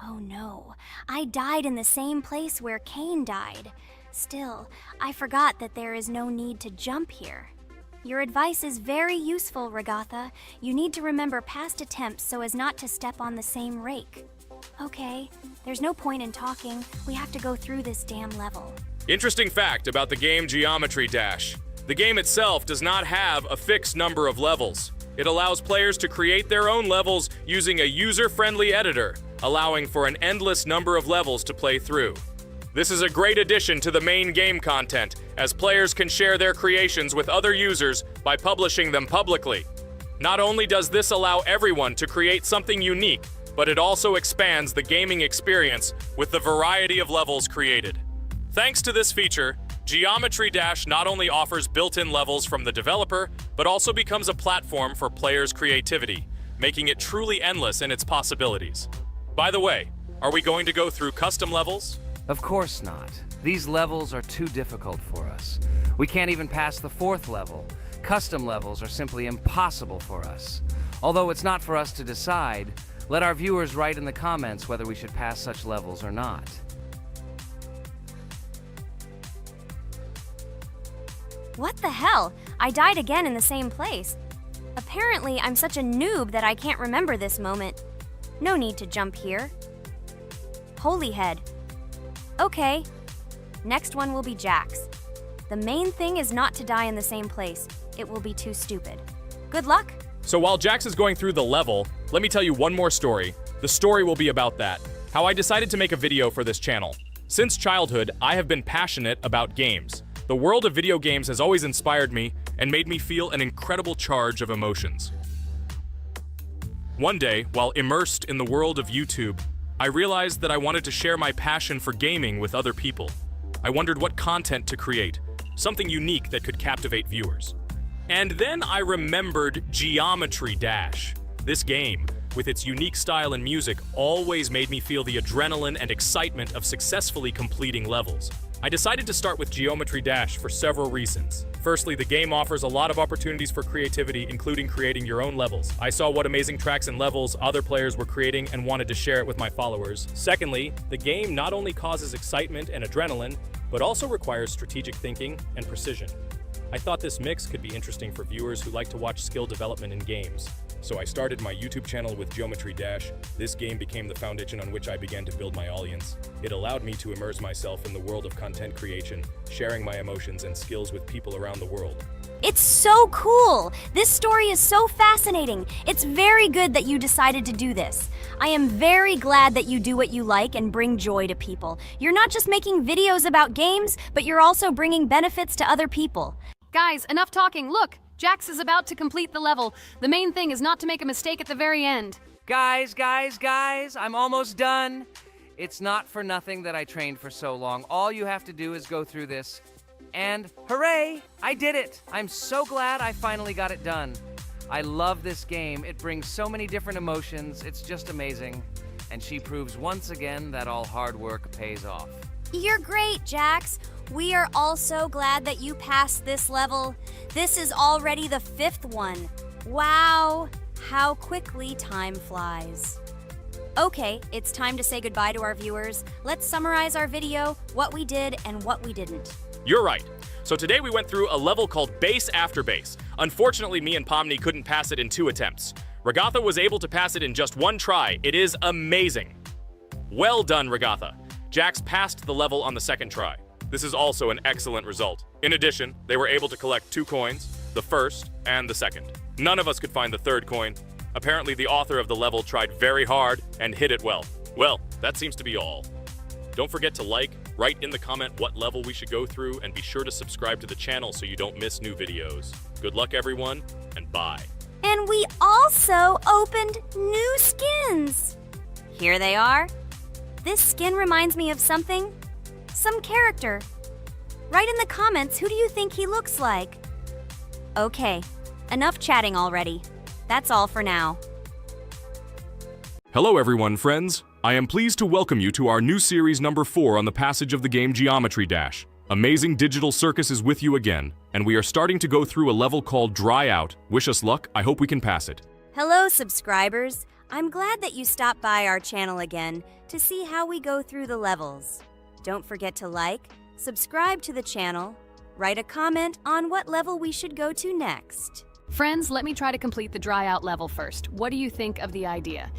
Oh no, I died in the same place where Cain died. Still, I forgot that there is no need to jump here. Your advice is very useful, Regatha. You need to remember past attempts so as not to step on the same rake. Okay, there's no point in talking. We have to go through this damn level. Interesting fact about the game Geometry Dash. The game itself does not have a fixed number of levels. It allows players to create their own levels using a user-friendly editor, allowing for an endless number of levels to play through. This is a great addition to the main game content, as players can share their creations with other users by publishing them publicly. Not only does this allow everyone to create something unique, but it also expands the gaming experience with the variety of levels created. Thanks to this feature, Geometry Dash not only offers built-in levels from the developer, but also becomes a platform for players' creativity, making it truly endless in its possibilities. By the way, are we going to go through custom levels? Of course not. These levels are too difficult for us. We can't even pass the 4th level. Custom levels are simply impossible for us. Although it's not for us to decide, let our viewers write in the comments whether we should pass such levels or not. What the hell? I died again in the same place. Apparently, I'm such a noob that I can't remember this moment. No need to jump here. Holy head. Okay. Next one will be Jax. The main thing is not to die in the same place. It will be too stupid. Good luck. So while Jax is going through the level, let me tell you one more story. The story will be about that. How I decided to make a video for this channel. Since childhood, I have been passionate about games. The world of video games has always inspired me and made me feel an incredible charge of emotions. One day, while immersed in the world of YouTube, I realized that I wanted to share my passion for gaming with other people. I wondered what content to create, something unique that could captivate viewers. And then I remembered Geometry Dash. This game, with its unique style and music, always made me feel the adrenaline and excitement of successfully completing levels. I decided to start with Geometry Dash for several reasons. Firstly, the game offers a lot of opportunities for creativity, including creating your own levels. I saw what amazing tracks and levels other players were creating and wanted to share it with my followers. Secondly, the game not only causes excitement and adrenaline, but also requires strategic thinking and precision. I thought this mix could be interesting for viewers who like to watch skill development in games. So I started my YouTube channel with Geometry Dash. This game became the foundation on which I began to build my audience. It allowed me to immerse myself in the world of content creation, sharing my emotions and skills with people around the world. It's so cool! This story is so fascinating. It's very good that you decided to do this. I am very glad that you do what you like and bring joy to people. You're not just making videos about games, but you're also bringing benefits to other people. Guys, enough talking. Look, Jax is about to complete the level. The main thing is not to make a mistake at the very end. Guys, I'm almost done. It's not for nothing that I trained for so long. All you have to do is go through this. And hooray, I did it. I'm so glad I finally got it done. I love this game. It brings so many different emotions. It's just amazing. And she proves once again that all hard work pays off. You're great, Jax. We are all so glad that you passed this level. This is already the 5th one. Wow, how quickly time flies. Okay, it's time to say goodbye to our viewers. Let's summarize our video, what we did and what we didn't. You're right. So today we went through a level called Base After Base. Unfortunately, me and Pomni couldn't pass it in 2 attempts. Ragatha was able to pass it in just 1 try. It is amazing. Well done, Ragatha. Jax passed the level on the 2nd try. This is also an excellent result. In addition, they were able to collect 2 coins, the 1st and the 2nd. None of us could find the 3rd coin. Apparently, the author of the level tried very hard and hit it well. Well, that seems to be all. Don't forget to like, write in the comment what level we should go through, and be sure to subscribe to the channel so you don't miss new videos. Good luck, everyone, and bye. And we also opened new skins. Here they are. This skin reminds me of something. Some character. Write in the comments, who do you think he looks like? Okay, enough chatting already. That's all for now. Hello everyone, friends. I am pleased to welcome you to our new series number 4 on the passage of the game Geometry Dash. Amazing Digital Circus is with you again, and we are starting to go through a level called Dry Out. Wish us luck, I hope we can pass it. Hello, subscribers. I'm glad that you stopped by our channel again to see how we go through the levels. Don't forget to like, subscribe to the channel, write a comment on what level we should go to next. Friends, let me try to complete the dry out level first. What do you think of the idea?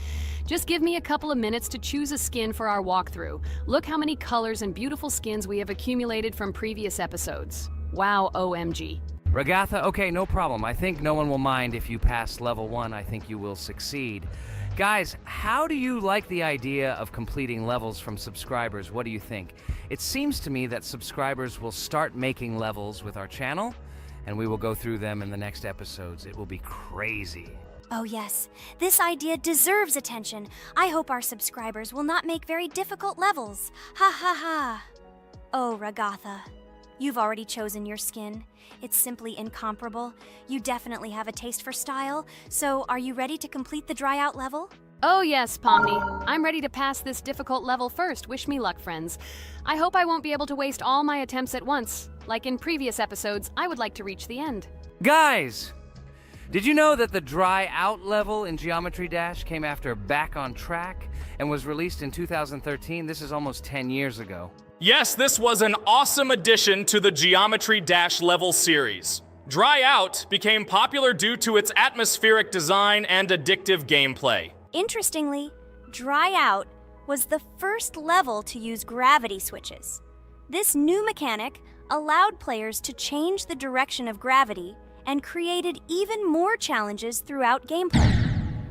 Just give me a couple of minutes to choose a skin for our walkthrough. Look how many colors and beautiful skins we have accumulated from previous episodes. Wow, OMG. Ragatha, okay, no problem. I think no one will mind if you pass level 1. I think you will succeed. Guys, how do you like the idea of completing levels from subscribers? What do you think? It seems to me that subscribers will start making levels with our channel, and we will go through them in the next episodes. It will be crazy. Oh yes, this idea deserves attention. I hope our subscribers will not make very difficult levels. Ha ha ha. Oh, Ragatha, you've already chosen your skin. It's simply incomparable. You definitely have a taste for style. So, are you ready to complete the dry out level? Oh yes, Pomni. I'm ready to pass this difficult level first. Wish me luck, friends. I hope I won't be able to waste all my attempts at once. Like in previous episodes, I would like to reach the end. Guys! Did you know that the Dry Out level in Geometry Dash came after Back on Track and was released in 2013? This is almost 10 years ago. Yes, this was an awesome addition to the Geometry Dash level series. Dry Out became popular due to its atmospheric design and addictive gameplay. Interestingly, Dry Out was the first level to use gravity switches. This new mechanic allowed players to change the direction of gravity and created even more challenges throughout gameplay.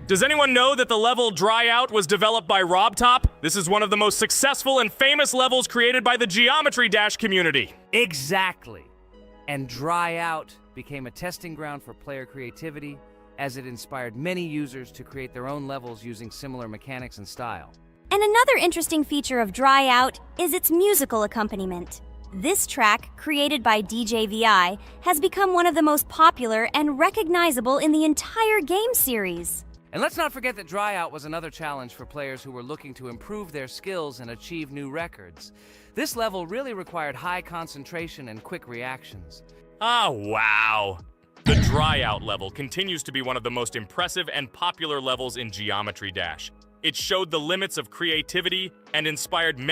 Does anyone know that the level Dry Out was developed by RobTop? This is one of the most successful and famous levels created by the Geometry Dash community. Exactly. And Dry Out became a testing ground for player creativity, as it inspired many users to create their own levels using similar mechanics and style. And another interesting feature of Dry Out is its musical accompaniment. This track, created by DJ VI, has become one of the most popular and recognizable in the entire game series. And let's not forget that Dry Out was another challenge for players who were looking to improve their skills and achieve new records. This level really required high concentration and quick reactions. Ah, wow. The Dry Out level continues to be one of the most impressive and popular levels in Geometry Dash. It showed the limits of creativity and inspired many